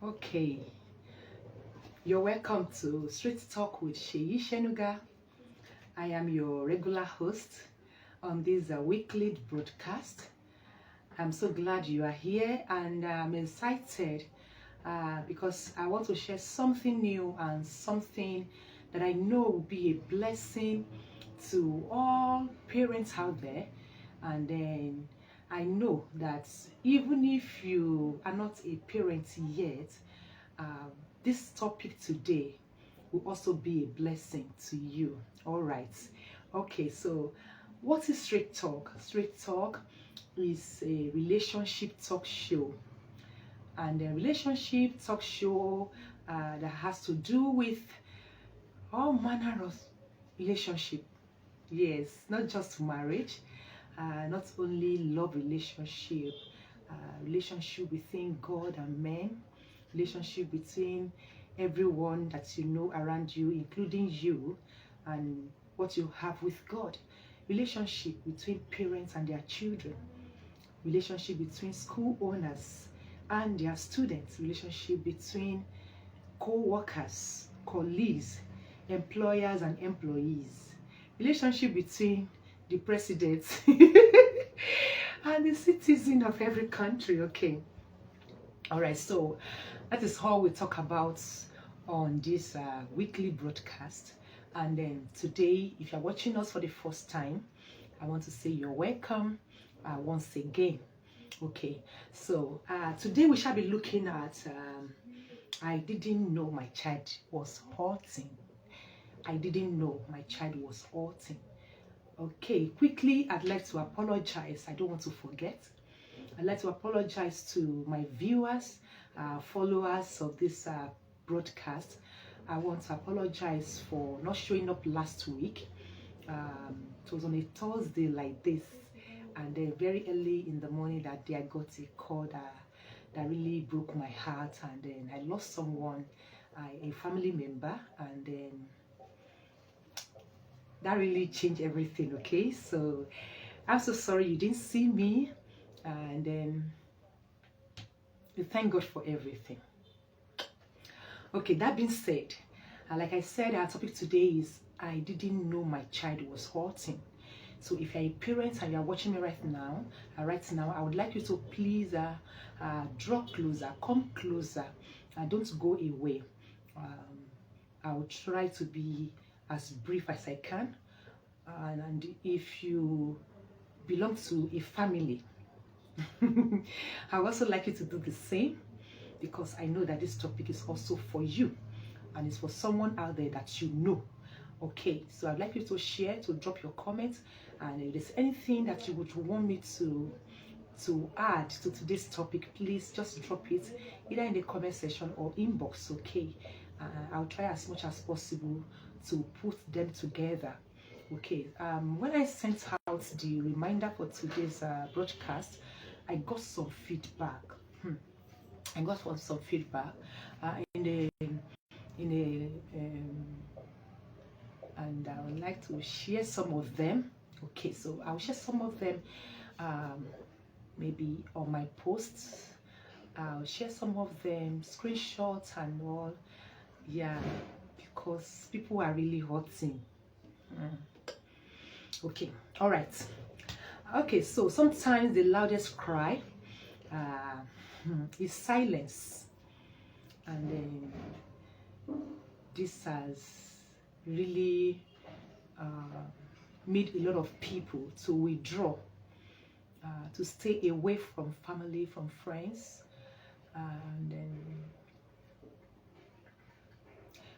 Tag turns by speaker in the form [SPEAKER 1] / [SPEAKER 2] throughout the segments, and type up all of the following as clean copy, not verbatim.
[SPEAKER 1] Okay, you're welcome to Street Talk with Seyi Senuga. I am your regular host on this weekly broadcast. I'm so glad you are here and I'm excited because I want to share something new and something that I know will be a blessing to all parents out there. And then I know that even if you are not a parent yet, uh, this topic today will also be a blessing to you. All right. Okay, so what is Straight Talk? Straight Talk is a relationship talk show, and a relationship talk show that has to do with all manner of relationship. Yes, not just marriage, not only love relationship, relationship between God and men, relationship between everyone that you know around you, including you, and what you have with God, relationship between parents and their children, relationship between school owners and their students, relationship between co-workers, colleagues, employers and employees, relationship between the president and the citizen of every country. Okay, all right, so that is all we talk about on this weekly broadcast. And then today, if you're watching us for the first time, I want to say you're welcome once again. Okay, so today we shall be looking at I didn't know my child was hurting. I didn't know my child was hurting. Okay, quickly, I'd like to apologize. I don't want to forget. I'd like to apologize to my viewers, followers of this broadcast. I want to apologize for not showing up last week. It was on a Thursday like this, and then very early in the morning that day I got a call that really broke my heart, and then I lost someone, a family member, and then that really changed everything. Okay, so I'm so sorry you didn't see me, and then we thank God for everything. Okay, that being said, like I said, our topic today is I didn't know my child was hurting. So if you're a parent and you're watching me right now, I would like you to please draw closer, come closer, don't go away. I'll try to be as brief as I can. And if you belong to a family, I would also like you to do the same, because I know that this topic is also for you and it's for someone out there that you know. Okay, so I'd like you to share, to drop your comments, and if there's anything that you would want me to add to today's topic, please just drop it either in the comment section or inbox. Okay, I'll try as much as possible to put them together. Okay, when I sent out the reminder for today's broadcast, I got some feedback. I got some feedback in the and I would like to share some of them. Okay, so I'll share some of them maybe on my posts. I'll share some of them screenshots and all. Yeah, because people are really hurting. Okay, all right. Okay, so sometimes the loudest cry is silence, and then this has really made a lot of people to withdraw, to stay away from family, from friends, and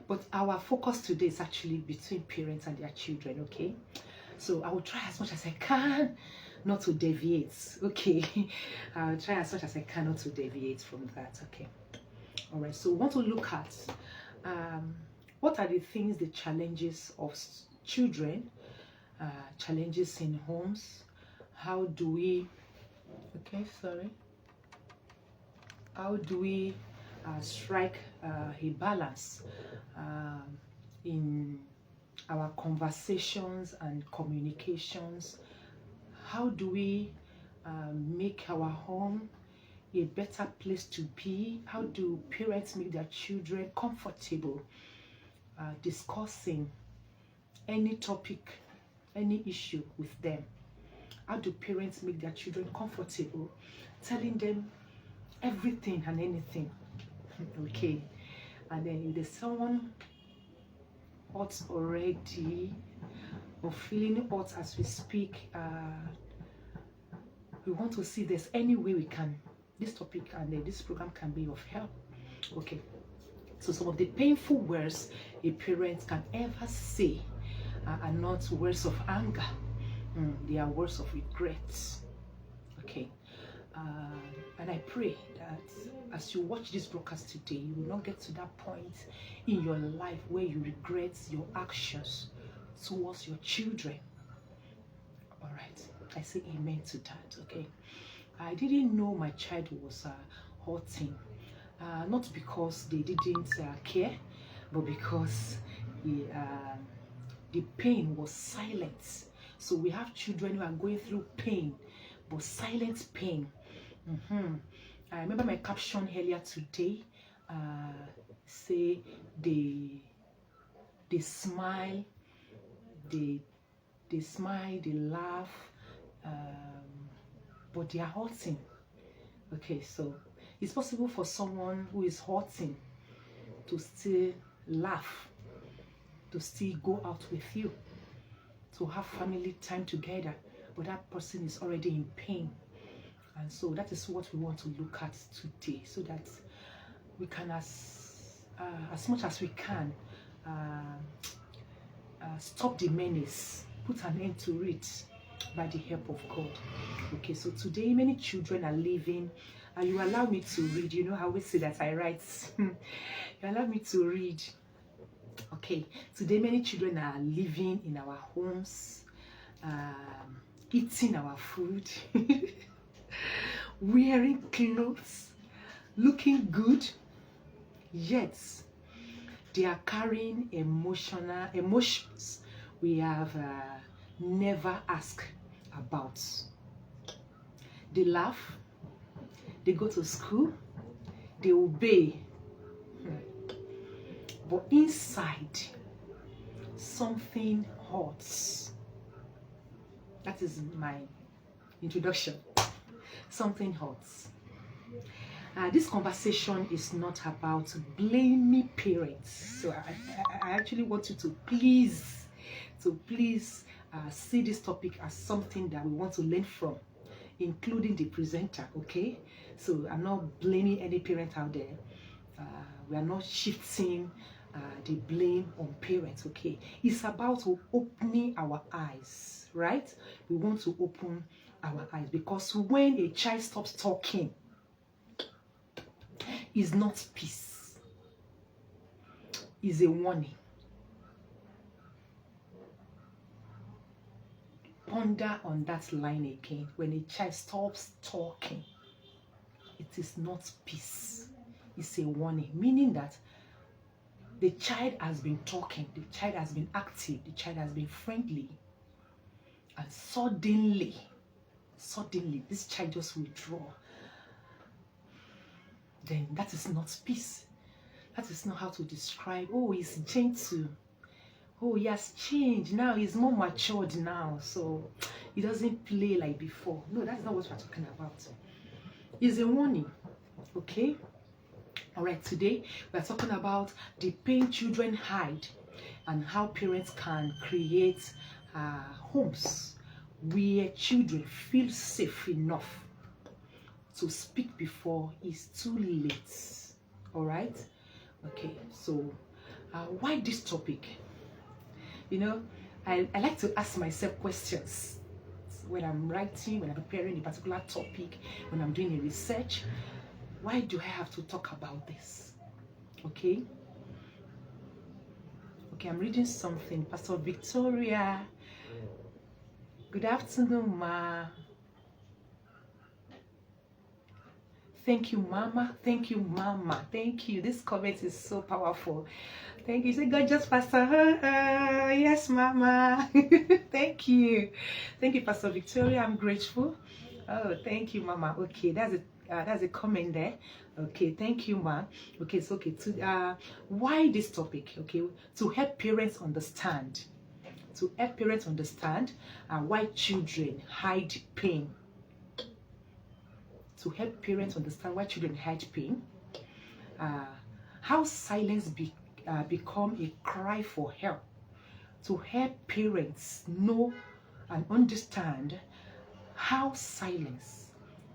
[SPEAKER 1] but our focus today is actually between parents and their children. Okay, so I will try as much as I can not to deviate. Okay, I'll try as much as I can not to deviate from that. Okay, all right, so we want to look at what are the things, the challenges of children, challenges in homes. How do we how do we strike a balance in our conversations and communications? How do we make our home a better place to be? How do parents make their children comfortable discussing any topic, any issue with them? How do parents make their children comfortable telling them everything and anything? Okay. And then if there's someone hot already or feeling hot as we speak, we want to see there's any way we can, this topic and this program can be of help. Okay. So some of the painful words a parent can ever say are not words of anger. They are words of regret. Okay. And I pray that as you watch this broadcast today, you will not get to that point in your life where you regret your actions towards your children. All right. I say amen to that. Okay. I didn't know my child was hurting. Not because they didn't care, but because the pain was silent. So we have children who are going through pain, but silent pain. I remember my caption earlier today. Say they smile, they smile, they laugh, but they are hurting. Okay, so it's possible for someone who is hurting to still laugh, to still go out with you, to have family time together, but that person is already in pain. And so that is what we want to look at today, so that we can, as much as we can, stop the menace, put an end to it by the help of God. Okay, so today many children are living, and you allow me to read. You know how we say that I write. You allow me to read. Okay, today many children are living in our homes, eating our food, wearing clothes, looking good, yet they are carrying emotions we have never asked about. They laugh, they go to school, they obey, but inside something hurts. That is my introduction. Something hurts. This conversation is not about blaming parents. So I actually want you to please see this topic as something that we want to learn from, including the presenter. Okay, so I'm not blaming any parent out there. We are not shifting the blame on parents. Okay, it's about opening our eyes, right? We want to open our eyes, because when a child stops talking, it's not peace, it's a warning. Ponder on that line again. When a child stops talking, it is not peace, it's a warning, meaning that the child has been talking, the child has been active, the child has been friendly, and suddenly this child just withdraw. Then that is not peace. That is not how to describe, oh, he's gentle, oh, he has changed now, he's more matured now, so he doesn't play like before. No, that's not what we're talking about. It's a warning. Okay. All right, today we're talking about the pain children hide and how parents can create homes where children feel safe enough to speak before it's too late. All right. Okay, so why this topic? You know, I like to ask myself questions when I'm writing, when I'm preparing a particular topic, when I'm doing a research. Why do I have to talk about this? Okay. Okay, I'm reading something. Pastor Victoria. Good afternoon, ma. Thank you, Mama. Thank you, Mama. Thank you. This comment is so powerful. Thank you. Say, God, just Pastor. Yes, Mama. Thank you. Thank you, Pastor Victoria. I'm grateful. Oh, thank you, Mama. Okay, that's it. That's a comment there. Okay, thank you, ma. Okay, so okay, to why this topic? Okay, to help parents understand, why children hide pain. To help parents understand why children hide pain. How silence become a cry for help. To help parents know and understand how silence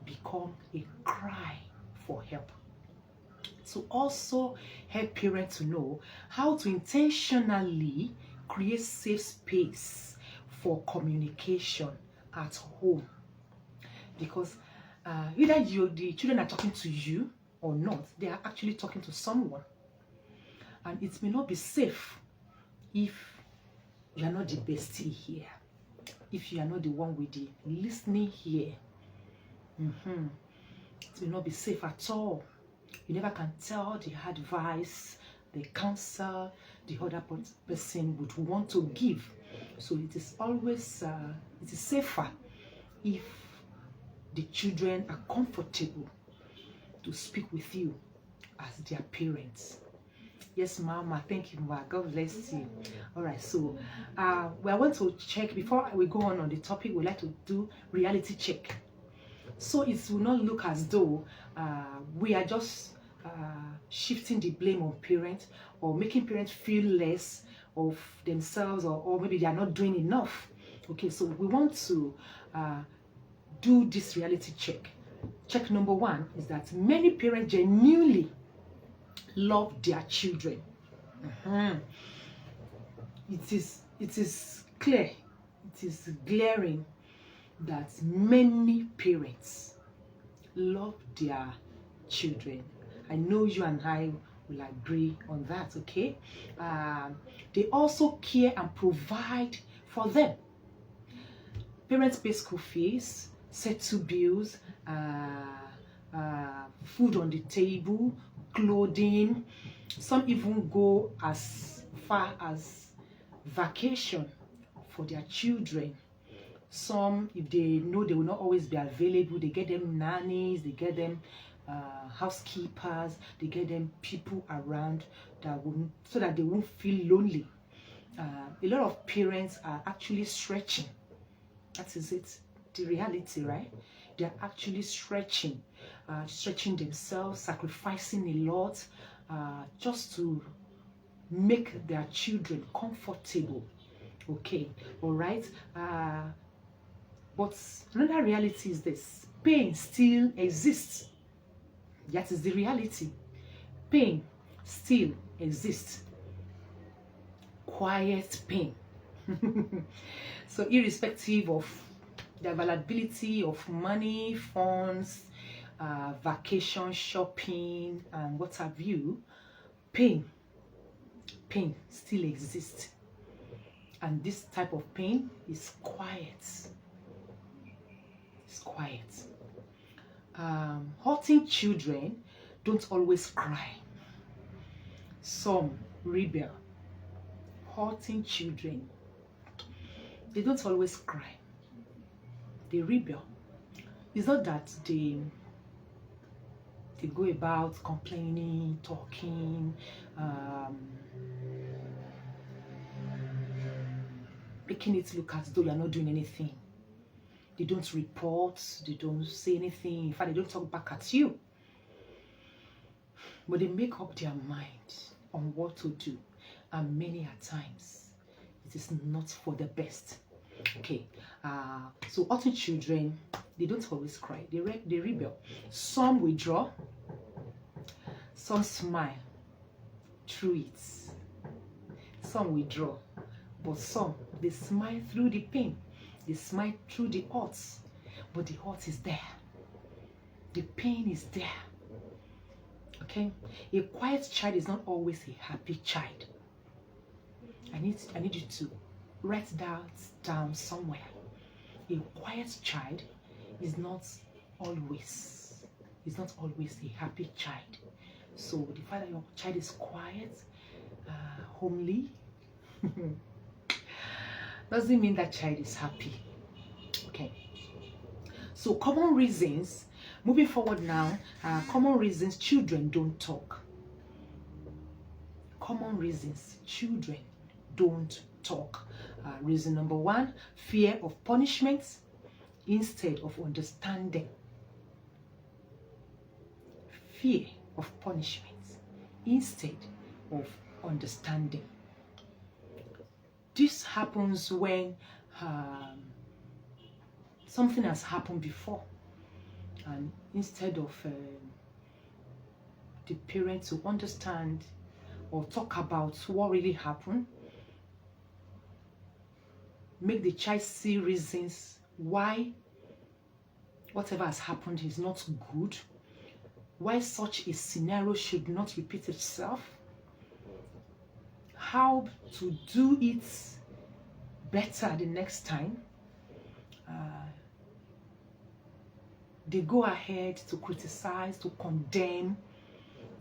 [SPEAKER 1] become a cry for help. To also help parents to know how to intentionally create safe space for communication at home. Because either the children are talking to you or not, they are actually talking to someone. And it may not be safe if you are not the bestie here, if you are not the one with the listening here. It will not be safe at all. You never can tell the advice, the counsel the other person would want to give. So it is always it is safer if the children are comfortable to speak with you as their parents. Yes, Mama. Thank you, Ma. God bless you. All right. So, we are going to check before we go on the topic. We like to do reality check, so it will not look as though we are just shifting the blame on parents or making parents feel less of themselves, or maybe they are not doing enough. Okay. So we want to do this reality check. Check number one is that many parents genuinely love their children. It is clear, it is glaring that many parents love their children. I know you and I will agree on that, okay? They also care and provide for them. Parents pay school fees, settle bills, food on the table, clothing. Some even go as far as vacation for their children. Some, if they know they will not always be available, they get them nannies, they get them housekeepers, they get them people around that will, so that they won't feel lonely. A lot of parents are actually stretching. That is it, the reality, right? They're actually stretching themselves, sacrificing a lot, just to make their children comfortable. Okay, all right. But another reality is this: pain still exists. That is the reality. Pain still exists. Quiet pain. So irrespective of the availability of money, funds, vacation, shopping, and what have you, pain still exists. And this type of pain is quiet. It's quiet. Hurting children don't always cry. Some rebel. Hurting children, they don't always cry. They rebel. It's not that they go about complaining, talking, making it look as though you are not doing anything. They don't report, they don't say anything. In fact, they don't talk back at you. But they make up their mind on what to do. And many a times, it is not for the best. Okay, so other children, they don't always cry. They rebel. Some withdraw, some smile through it. Some withdraw, but some, they smile through the pain. They smile through the hurt, but the hurt is there. The pain is there. Okay, a quiet child is not always a happy child. I need you to write that down somewhere. A quiet child is not always a happy child. So the fact that your child is quiet, homely, doesn't mean that child is happy. Okay. So common reasons moving forward now, common reasons children don't talk. Common reasons children don't talk. Reason number one, fear of punishment instead of understanding. Fear of punishment instead of understanding. This happens when something has happened before, and instead of the parent to understand or talk about what really happened, make the child see reasons why whatever has happened is not good, why such a scenario should not repeat itself, how to do it better the next time. They go ahead to criticize, to condemn,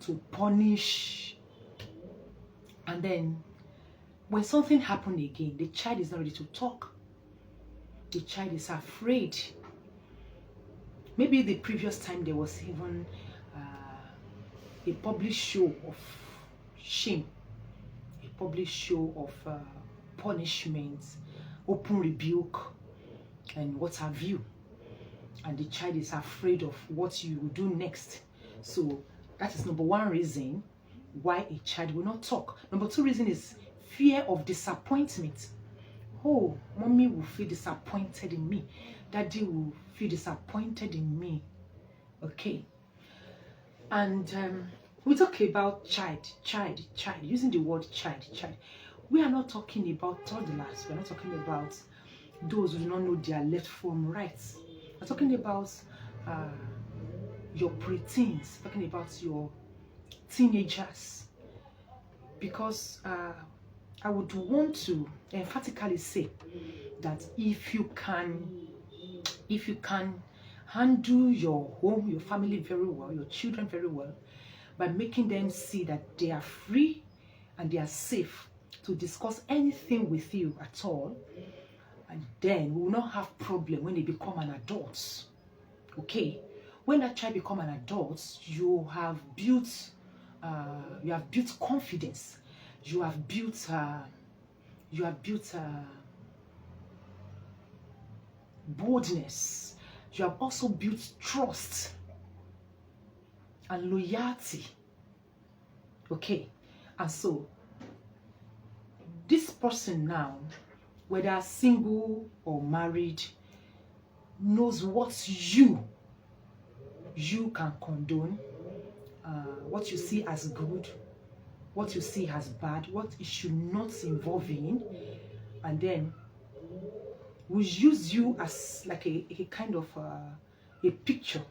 [SPEAKER 1] to punish, and then when something happened again, the child is not ready to talk. The child is afraid. Maybe the previous time there was even a public show of shame, a public show of punishment, open rebuke, and what have you. And the child is afraid of what you will do next. So that is number one reason why a child will not talk. Number two reason is fear of disappointment. Oh, mommy will feel disappointed in me. Daddy will feel disappointed in me. Okay. And we talk about child, using the word child. We are not talking about toddlers. We're not talking about those who do not know their left from right. We're talking about your preteens, talking about your teenagers. Because I would want to emphatically say that if you can handle your home, your family very well, your children very well, by making them see that they are free and they are safe to discuss anything with you at all, and then we will not have problem when they become an adult. Okay, when that child become an adult, you have built confidence, you have built boldness, you have also built trust and loyalty. Okay, and so this person now, whether single or married, knows what you can condone, what you see as good, what you see as bad, what it should not involve in, and then will use you as like a kind of a picture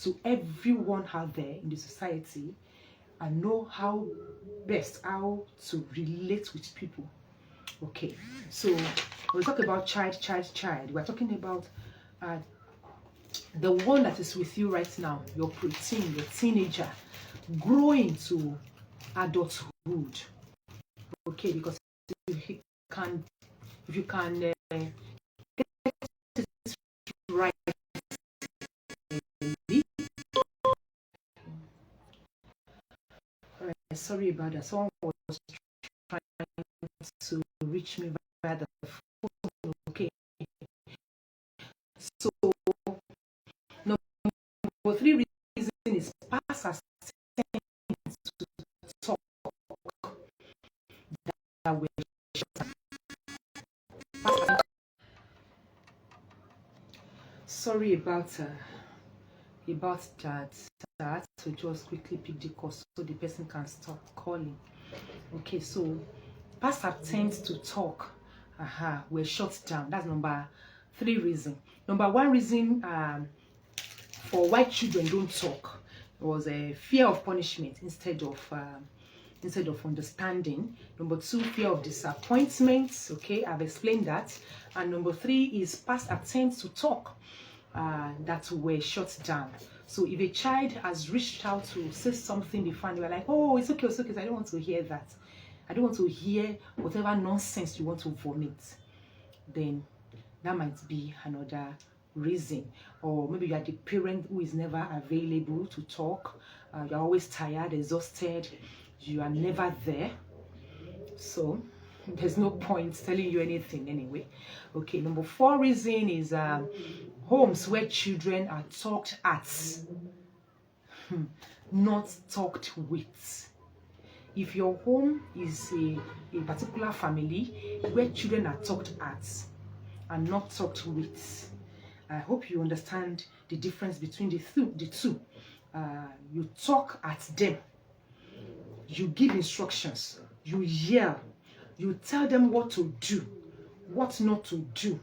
[SPEAKER 1] to everyone out there in the society, and know how to relate with people. Okay, so when we talk about child, we're talking about the one that is with you right now, your preteen, your teenager, growing to adulthood. Okay, because if you can get it right, sorry about that. Someone was trying to reach me via the phone. Okay, so number three reason is past as to talk that way. Sorry about that. So just quickly pick the call so the person can stop calling. Okay, so past attempts to talk were shut down. That's number three reason. Number one reason for why children don't talk was a fear of punishment instead of understanding. Number two, fear of disappointment. Okay, I've explained that. And number three is past attempts to talk that were shut down. So if a child has reached out to say something, they find you're like, oh, it's okay, I don't want to hear that. I don't want to hear whatever nonsense you want to vomit. Then that might be another reason, or maybe you are the parent who is never available to talk. You're always tired, exhausted, you are never there, so there's no point telling you anything anyway. Okay, number 4 reason is homes where children are talked at, not talked with. If your home is a particular family where children are talked at and not talked with, I hope you understand the difference between the two. You talk at them, you give instructions, you yell, you tell them what to do, what not to do.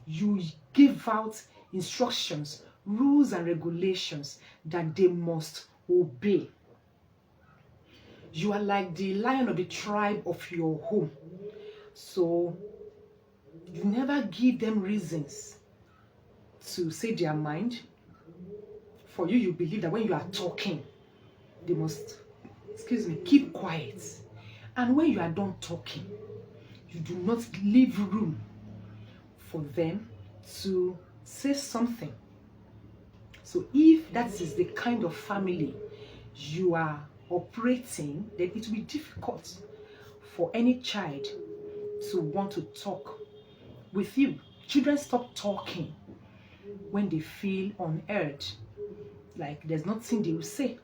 [SPEAKER 1] You give out instructions, rules and regulations that they must obey. You are like the lion of the tribe of your home. So you never give them reasons to say their mind. For you, you believe that when you are talking, they must, keep quiet. And when you are done talking, you do not leave room for them to say something. So if that is the kind of family you are operating, then it will be difficult for any child to want to talk with you. Children stop talking when they feel unheard, like there's nothing they will say,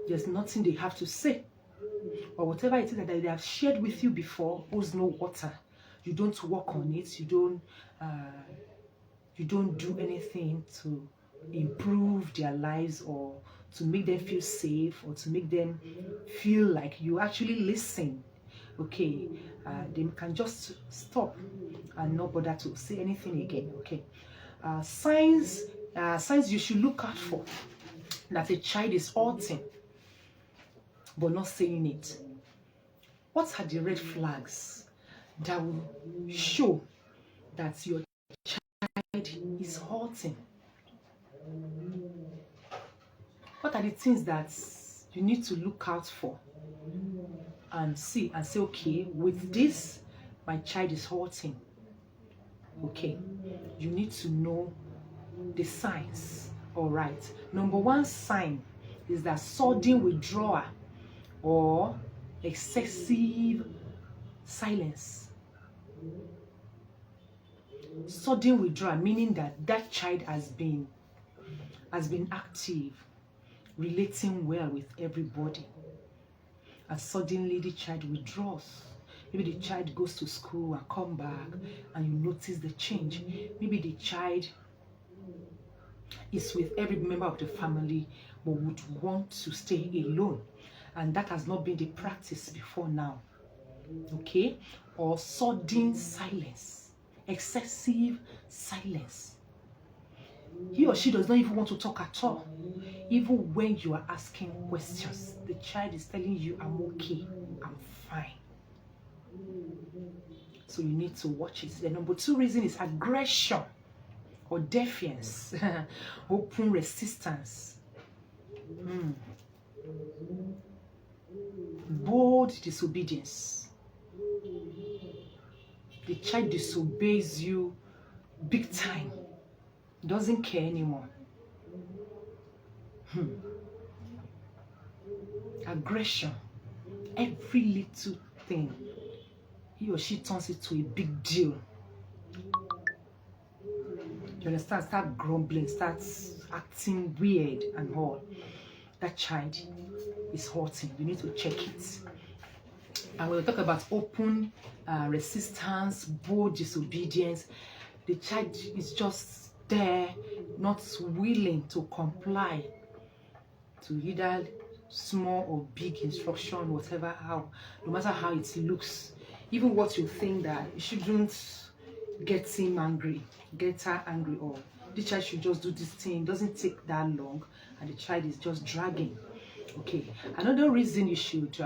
[SPEAKER 1] there's nothing they have to say, or whatever it is that they have shared with you before holds no water. You don't work on it, you don't do anything to improve their lives or to make them feel safe or to make them feel like you actually listen. Okay, they can just stop and not bother to say anything again. Okay, signs you should look out for that a child is hurting but not saying it. What are the red flags that will show that your child is hurting? What are the things that you need to look out for and see and say, okay, with this, my child is hurting? Okay, you need to know the signs. All right. Number 1 sign is that sudden withdrawal or excessive silence. Sudden withdrawal, meaning that child has been active, relating well with everybody, and suddenly the child withdraws. Maybe the child goes to school and come back and you notice the change. Maybe the child is with every member of the family but would want to stay alone, and that has not been the practice before now. Okay, or sudden silence, excessive silence. He or she does not even want to talk at all. Even when you are asking questions, the child is telling you, I'm okay, I'm fine. So you need to watch it. The number 2 reason is aggression or defiance, open resistance, bold disobedience. The child disobeys you big time, doesn't care anymore. Aggression, every little thing, he or she turns it to a big deal. You understand? Start grumbling, starts acting weird and all. That child is hurting. You need to check it. And when we talk about open resistance, bold disobedience, the child is just there, not willing to comply to either small or big instruction, whatever, no matter how it looks. Even what you think that you shouldn't get him angry, get her angry, or the child should just do this thing, it doesn't take that long, and the child is just dragging. Okay, another reason you should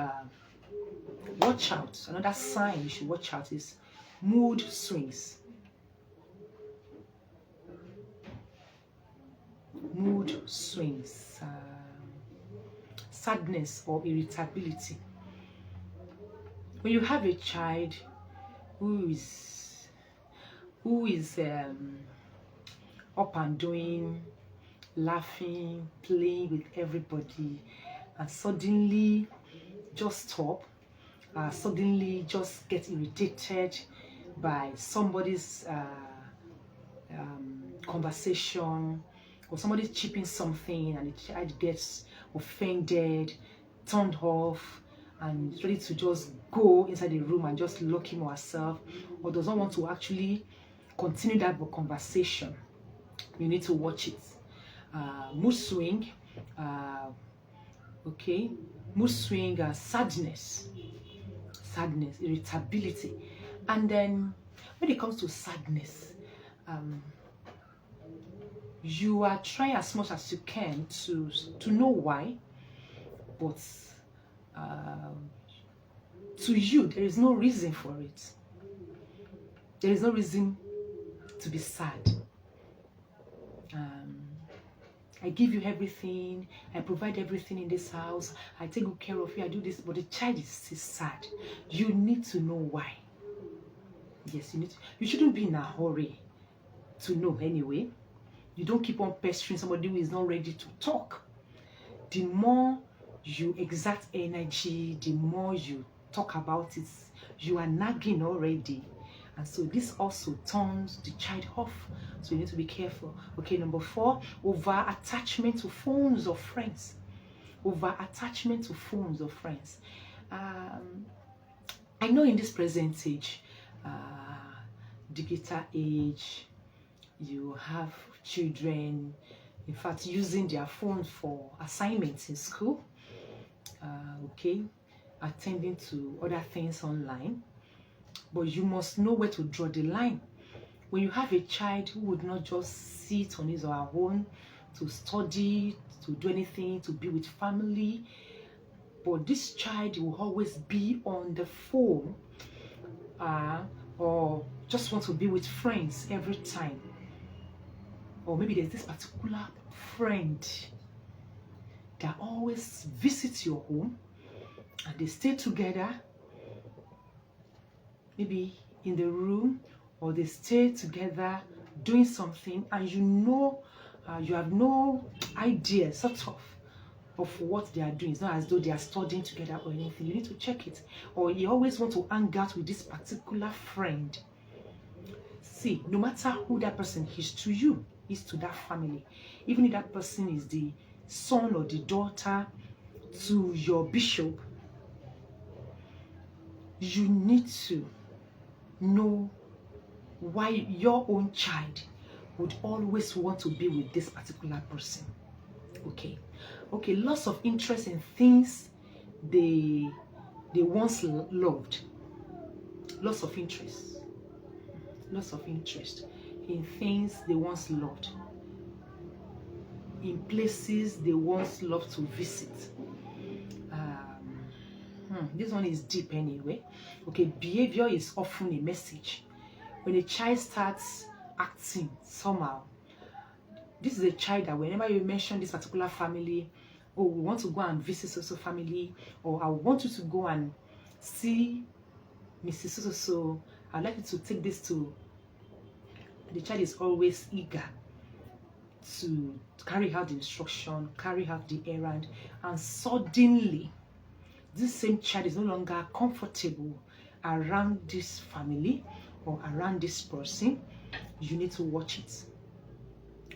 [SPEAKER 1] watch out, another sign you should watch out is mood swings. Mood swings, sadness or irritability. When you have a child who is up and doing, laughing, playing with everybody, and suddenly just stop, suddenly just get irritated by somebody's conversation, or somebody chipping something, and the child gets offended, turned off, and is ready to just go inside the room and just lock him or herself, or does not want to actually continue that conversation. You need to watch it. Mood swing, okay, mood swing, sadness, irritability. And then when it comes to sadness, you are trying as much as you can to know why, but to you there is no reason for it. There is no reason to be sad. I give you everything, I provide everything in this house, I take good care of you, I do this, but the child is still sad. You need to know why. Yes, you shouldn't be in a hurry to know anyway. You don't keep on pestering somebody who is not ready to talk. The more you exert energy, the more you talk about it, you are nagging already. And so this also turns the child off. So you need to be careful. Okay, number 4, over attachment to phones or friends. Over attachment to phones or friends. I know in this present age, digital age, you have children, in fact, using their phones for assignments in school, okay, attending to other things online. But you must know where to draw the line. When you have a child who would not just sit on his or her own to study, to do anything, to be with family, but this child will always be on the phone, or just want to be with friends every time. Or maybe there's this particular friend that always visits your home and they stay together, maybe in the room, or they stay together doing something, and you have no idea sort of what they are doing. It's not as though they are studying together or anything. You need to check it. Or you always want to hang out with this particular friend. See, no matter who that person is to you, is to that family, even if that person is the son or the daughter to your bishop, you need to know why your own child would always want to be with this particular person. Okay, loss of interest in things they once loved. Loss of interest in things they once loved, in places they once loved to visit. This one is deep anyway. Okay, behavior is often a message. When a child starts acting somehow, this is a child that whenever you mention this particular family, oh, we want to go and visit so family, or I want you to go and see Mrs. So, I'd like you to take this to, the child is always eager to carry out the instruction, carry out the errand, and suddenly this same child is no longer comfortable around this family or around this person. You need to watch it.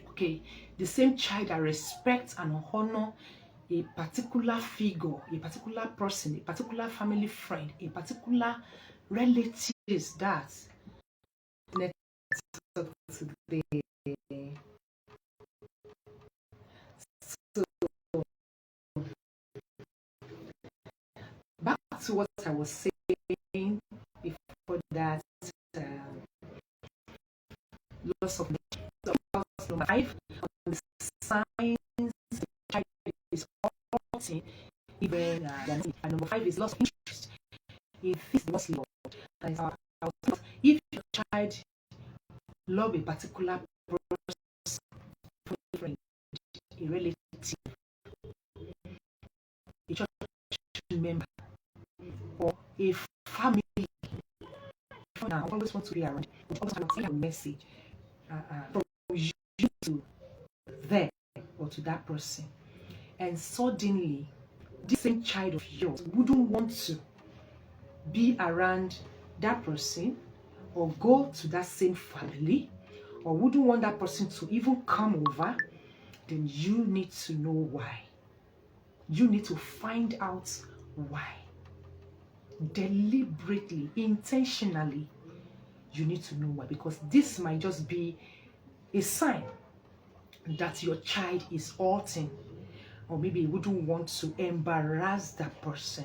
[SPEAKER 1] Okay, the same child that respects and honor a particular figure, a particular person, a particular family friend, a particular relative, is that next to the back to what I was saying before that, loss of number 5 on the signs the child is hurting, even and number 5 is loss of interest in things was loved. And if your child love a particular person, friend, a relative, a church member, or a family, now always want to be around, always want to see a message from you to them or to that person, and suddenly this same child of yours wouldn't want to be around that person or go to that same family, or wouldn't want that person to even come over, then you need to know why. You need to find out why. Deliberately, intentionally, you need to know why, because this might just be a sign that your child is hurting, or maybe you wouldn't want to embarrass that person,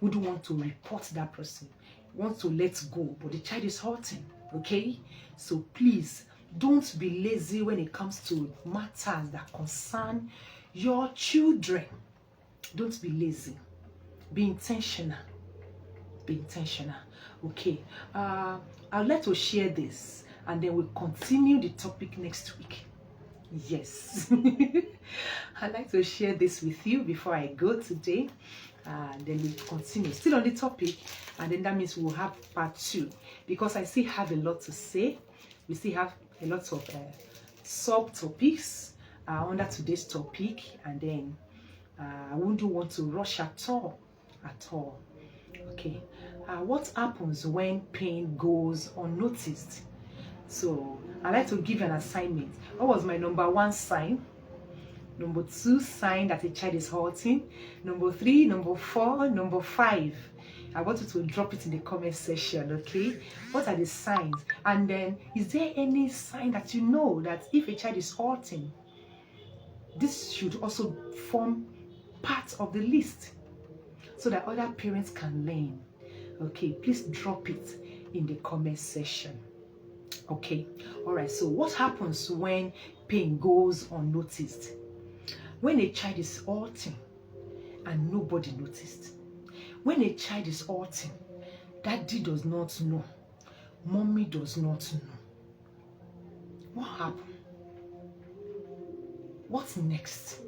[SPEAKER 1] wouldn't want to report that person, wants to let go, but the child is hurting. Okay, so please don't be lazy when it comes to matters that concern your children. Don't be lazy. Be intentional. Be intentional. Okay, I'd like to share this, and then we'll continue the topic next week. Yes. I'd like to share this with you before I go today. Then we continue still on the topic, and then that means we'll have part 2, because I still have a lot to say. We still have a lot of subtopics under today's topic, and then I wouldn't want to rush at all. Okay, what happens when pain goes unnoticed? So I like to give you an assignment. What was my number 1 sign? Number 2 sign that a child is hurting. Number 3, number 4, number 5. I want you to drop it in the comment section, okay? What are the signs? And then, is there any sign that you know that if a child is hurting, this should also form part of the list so that other parents can learn? Okay, please drop it in the comment section. Okay, all right. So what happens when pain goes unnoticed? When a child is hurting and nobody noticed. When a child is hurting, daddy does not know, mommy does not know. What happened? What's next?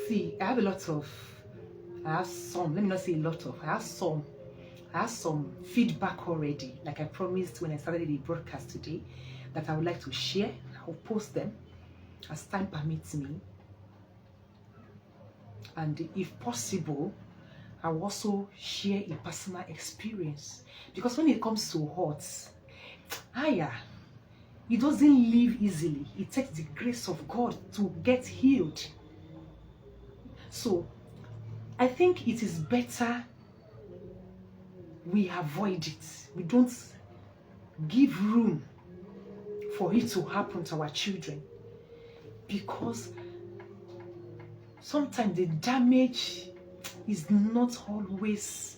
[SPEAKER 1] See, I have some, let me not say a lot of, I have some feedback already, like I promised when I started the broadcast today, that I would like to share. I'll post them as time permits me. And if possible, I'll also share a personal experience. Because when it comes to hurts, it doesn't leave easily. It takes the grace of God to get healed. So, I think it is better we avoid it. We don't give room for it to happen to our children, because sometimes the damage is not always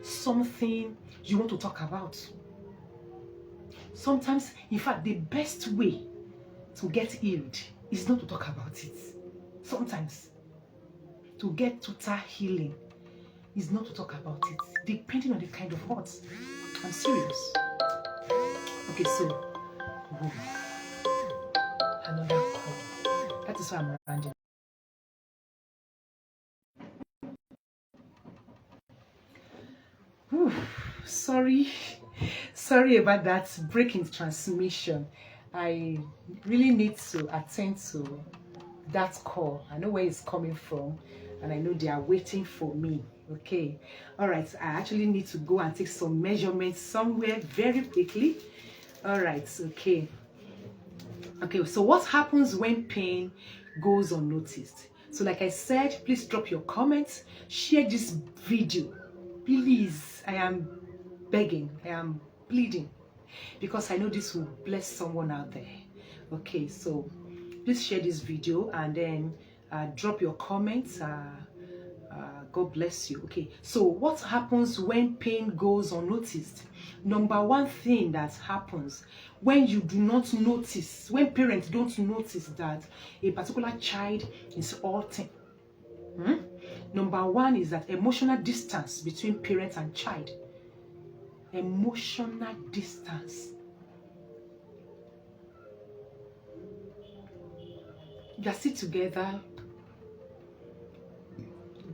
[SPEAKER 1] something you want to talk about. Sometimes, in fact, the best way to get healed is not to talk about it. Sometimes, to get total healing is not to talk about it, depending on the kind of hurt. I'm serious. Okay, so another call. That is why I'm rounding. Sorry about that break in transmission. I really need to attend to that call. I know where it's coming from, and I know they are waiting for me. Okay, all right. I actually need to go and take some measurements somewhere very quickly. All right. Okay. So what happens when pain goes unnoticed? So like I said, please drop your comments, share this video, please. I am begging, I am pleading, because I know this will bless someone out there. Okay, so please share this video, and then drop your comments. God bless you. Okay, so what happens when pain goes unnoticed? Number 1 thing that happens when you do not notice, when parents don't notice that a particular child is hurting. Number 1 is that emotional distance between parent and child. Emotional distance. You are still together,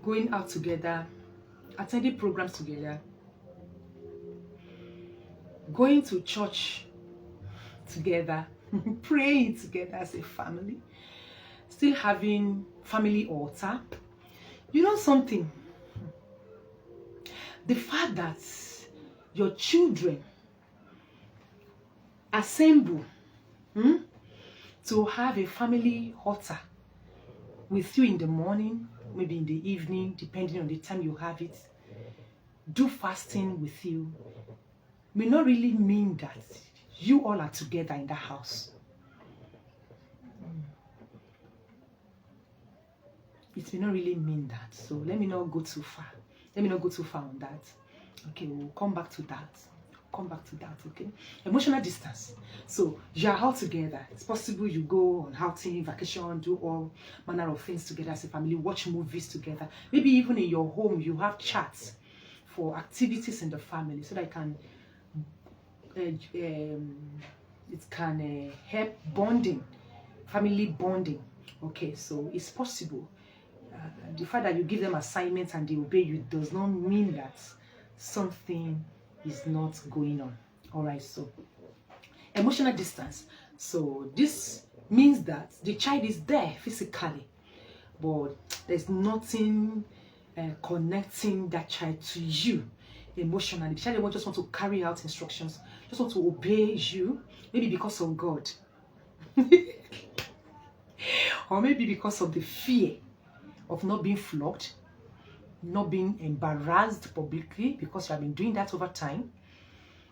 [SPEAKER 1] going out together, attending programs together, going to church together, praying together as a family, still having family altar. You know something? The fact that your children assemble to have a family altar with you in the morning, maybe in the evening, depending on the time you have it, do fasting with you, may not really mean that you all are together in the house. It may not really mean that. So let me not go too far. Let me not go too far on that. Okay, we'll come back to that. Come back to that, okay? Emotional distance. So you are all together. It's possible you go on outing, vacation, do all manner of things together as a family, watch movies together. Maybe even in your home, you have chats for activities in the family so that it can help bonding, family bonding. Okay, so it's possible. The fact that you give them assignments and they obey you does not mean that something is not going on. All right, so emotional distance. So this means that the child is there physically, but there's nothing connecting that child to you emotionally. The child just want to carry out instructions, just want to obey you, maybe because of God, or maybe because of the fear of not being flogged, not being embarrassed publicly, because you have been doing that over time.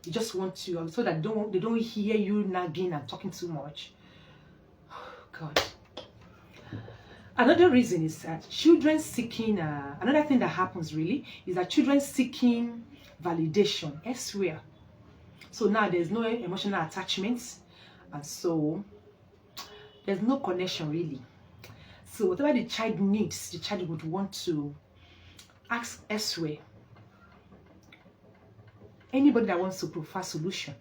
[SPEAKER 1] You just want to, so that they don't hear you nagging and talking too much. Oh, God. Another reason is that children seeking, another thing that happens really is that children seeking validation elsewhere. So now there's no emotional attachments, and so there's no connection really. So whatever the child needs, the child would want to ask elsewhere. Anybody that wants to provide solution,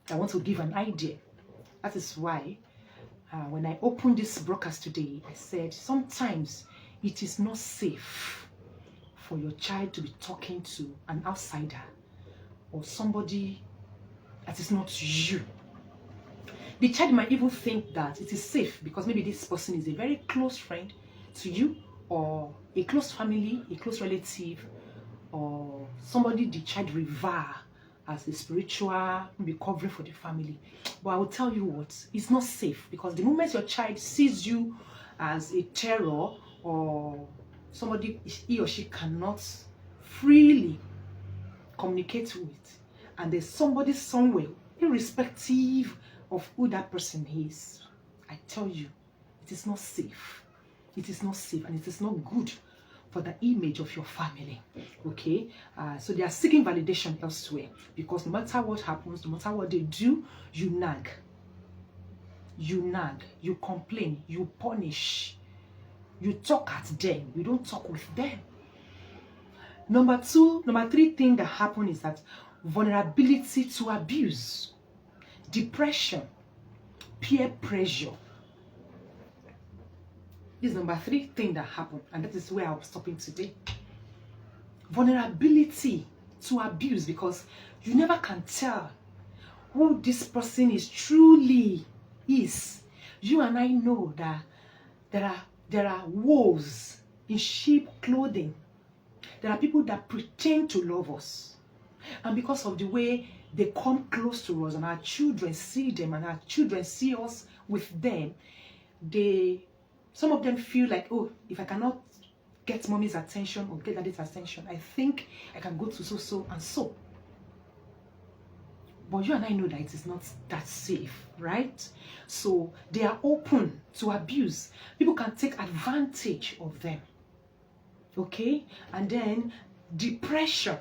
[SPEAKER 1] that wants to give an idea. That is why when I opened this broadcast today, I said sometimes it is not safe for your child to be talking to an outsider or somebody that is not you. The child might even think that it is safe because maybe this person is a very close friend to you, or a close family, a close relative, or somebody the child revere as a spiritual maybe covering for the family. But I will tell you what, it's not safe, because the moment your child sees you as a terror or somebody he or she cannot freely communicate with, and there's somebody somewhere, irrespective of who that person is, I tell you, it is not safe. It is not safe, and it is not good for the image of your family. Okay, so they are seeking validation elsewhere, because no matter what happens, no matter what they do, you nag, you complain, you punish, you talk at them, you don't talk with them. Number three thing that happens is that vulnerability to abuse, depression, peer pressure. This is number three thing that happened, and that is where I'm stopping today. Vulnerability to abuse, because you never can tell who this person is truly is. You and I know that there are wolves in sheep clothing. There are people that pretend to love us, and because of the way they come close to us, and our children see them, and our children see us with them, some of them feel like, oh, if I cannot get mommy's attention or get daddy's attention, I think I can go to so and so. But you and I know that it is not that safe, right? So they are open to abuse. People can take advantage of them. Okay? And then depression.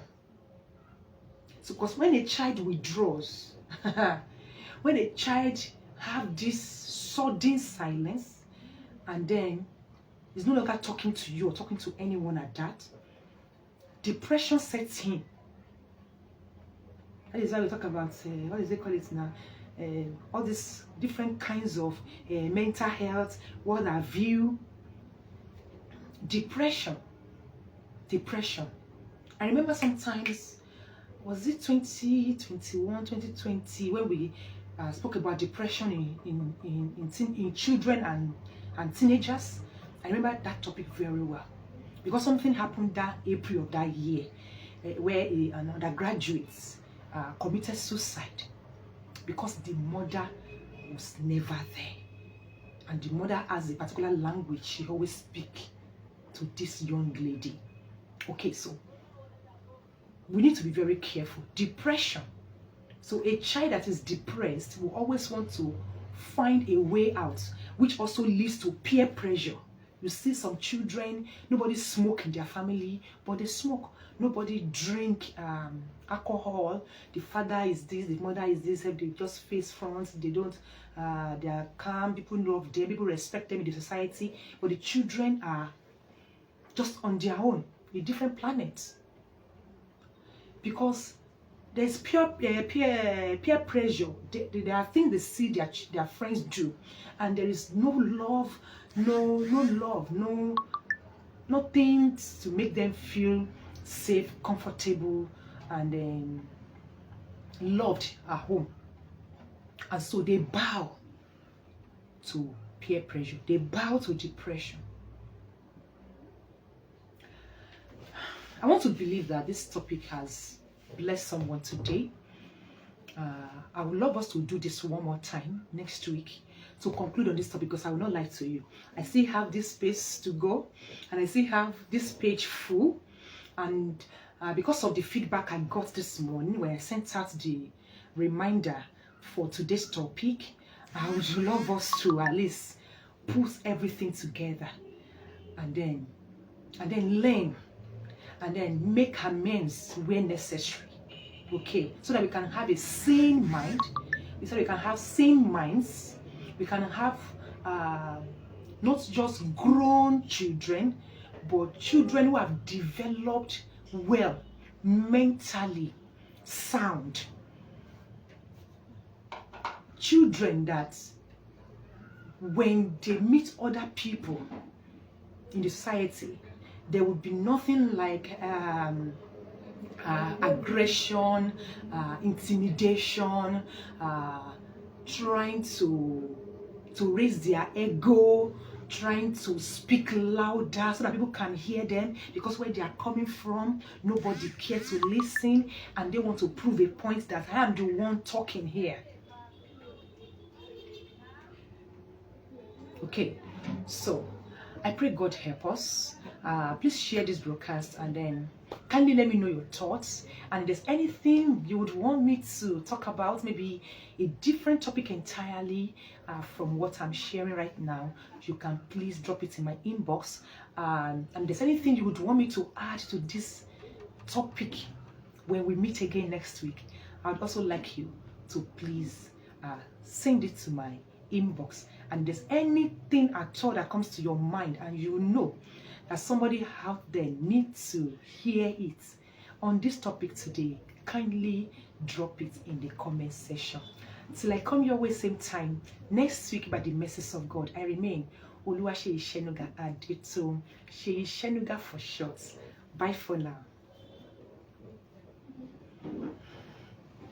[SPEAKER 1] So because when a child withdraws, when a child have this sudden silence, and then is no longer talking to you or talking to anyone at that, depression sets in. That is why we talk about, what is they call it now? All these different kinds of mental health, what have you. Depression. I remember sometimes was it 2021, 2020, when we spoke about depression in children and teenagers. I remember that topic very well because something happened that April of that year where an undergraduate committed suicide because the mother was never there. And the mother has a particular language she always speaks to this young lady. Okay, so we need to be very careful. Depression. So a child that is depressed will always want to find a way out, which also leads to peer pressure. You see some children, nobody smoke in their family, but they smoke. Nobody drink alcohol. The father is this, the mother is this. They just face front. They don't. They are calm. People love them. People respect them in the society. But the children are just on their own, a different planet. Because there's peer pressure. There are things they see their friends do, and there is no love, nothing to make them feel safe, comfortable, and then loved at home. And so they bow to peer pressure. They bow to depression. I want to believe that this topic has blessed someone today. I would love us to do this one more time next week to conclude on this topic, because I will not lie to you. I still have this space to go, and I still have this page full. And because of the feedback I got this morning when I sent out the reminder for today's topic, I would love us to at least put everything together and then learn and then make amends where necessary. Okay, so that we can have a sane mind, so we can have sane minds, we can have not just grown children, but children who have developed well, mentally sound. Children that when they meet other people in the society, there would be nothing like aggression, intimidation, trying to raise their ego, trying to speak louder so that people can hear them, because where they are coming from, nobody cares to listen, and they want to prove a point that I am the one talking here. Okay, so I pray God help us. Please share this broadcast and then kindly let me know your thoughts. And if there's anything you would want me to talk about, maybe a different topic entirely from what I'm sharing right now, you can please drop it in my inbox. And if there's anything you would want me to add to this topic when we meet again next week, I'd also like you to please send it to my inbox. And if there's anything at all that comes to your mind and you know that somebody out there needs to hear it on this topic today, kindly drop it in the comment section. Till I come your way same time next week by the mercies of God, I remain Seyi Senuga Adito, Seyi Senuga for short. Bye for now.